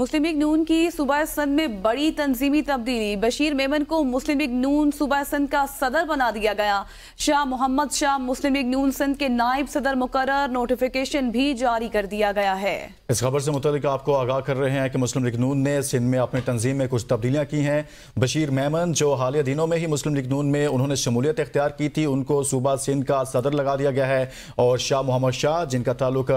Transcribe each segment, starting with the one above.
मुस्लिम league नून की सूबा सिंध में बड़ी तंजीमी तब्दीली। बशीर मेमन को मुस्लिम लीग नून सूबा सिंध का सदर बना दिया गया। शाह मोहम्मद शाह मुस्लिम लीग नून सिंध के नायब सदर मुकर्रर। नोटिफिकेशन भी जारी कर दिया गया है। इस खबर से मुतालिक आपको आगाह कर रहे हैं कि मुस्लिम लीग नून ने सिंध में अपनी तंजीम में कुछ तब्दीलियां की हैं। बशीर मेमन जो हालिया दिनों में ही मुस्लिम लीग नून में उन्होंने शमूलियत इख्तियार की थी, उनको सूबा सिंध का सदर लगा दिया गया है। और शाह मोहम्मद शाह जिनका ताल्लुक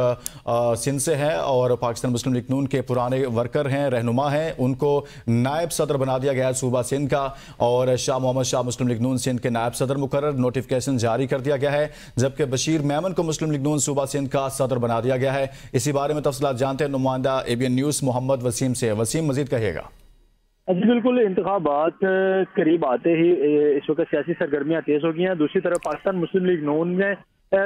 सिंध से है और पाकिस्तान मुस्लिम लीग नून के पुराने वर्कर हैं, रहनुमा हैं, उनको नायब सदर बना दिया गया है सूबा सिंध का। और शाह मोहम्मद शाह मुस्लिम लीग नून सिंध के नायब सदर मुकर्रर। नोटिफिकेशन जारी कर दिया गया है, जबकि बशीर मेमन को मुस्लिम लीग नून सूबा सिंध का सदर बना दिया गया है। इसी बारे में तफसीलात जानते हैं नुमाइंदा ABN न्यूज़ मोहम्मद वसीम से। वसीम, मजीद कहिएगा। जी बिल्कुल, इंतखाबात करीब आते ही इस वक्त सियासी सरगर्मियां तेज हो गई हैं। दूसरी तरफ पाकिस्तान मुस्लिम लीग नून ने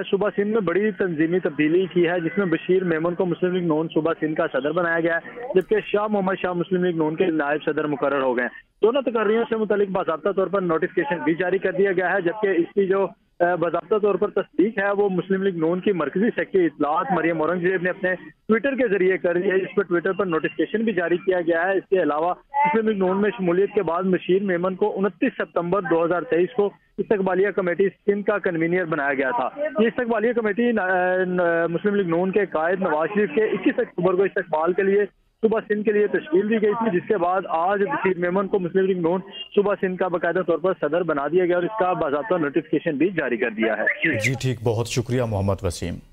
सूबा सिंध में बड़ी तंजीमी तब्दीली की है, जिसमें बशीर मेमन को मुस्लिम लीग नून सूबा सिंध का सदर बनाया गया है, जबकि शाह मोहम्मद शाह मुस्लिम लीग नून के नायब सदर मुकर्रर हो गए। दोनों तकर्रियों से मुतालिक बाज़ाब्ता तौर पर नोटिफिकेशन भी जारी कर दिया गया है, जबकि इसकी जो बाज़ाब्ता तौर पर तस्दीक है वो मुस्लिम लीग नून की मरकजी सेक्रेटरी इत्तलात मरियम औरंगजेब ने अपने ट्विटर के जरिए कर दी है। इस पर ट्विटर पर नोटिफिकेशन भी जारी किया गया है। इसके अलावा मुस्लिम लीग नून में शमूलियत के बाद बशीर मेमन को 29 सितंबर 2023 को इस्तकबालिया कमेटी सिंध का कन्वीनियर बनाया गया था। ये इस्तकबालिया कमेटी मुस्लिम लीग नून के कायद नवाज शरीफ के 21 अक्टूबर को इस्तकबाल के लिए सूबा सिंध के लिए तश्कील दी गई थी, जिसके बाद आज बशीर मेमन को मुस्लिम लीग नून सूबा सिंध का बाकायदा तौर पर सदर बना दिया गया और इसका बाज़ाब्ता नोटिफिकेशन भी जारी कर दिया है। जी ठीक, बहुत शुक्रिया मोहम्मद वसीम।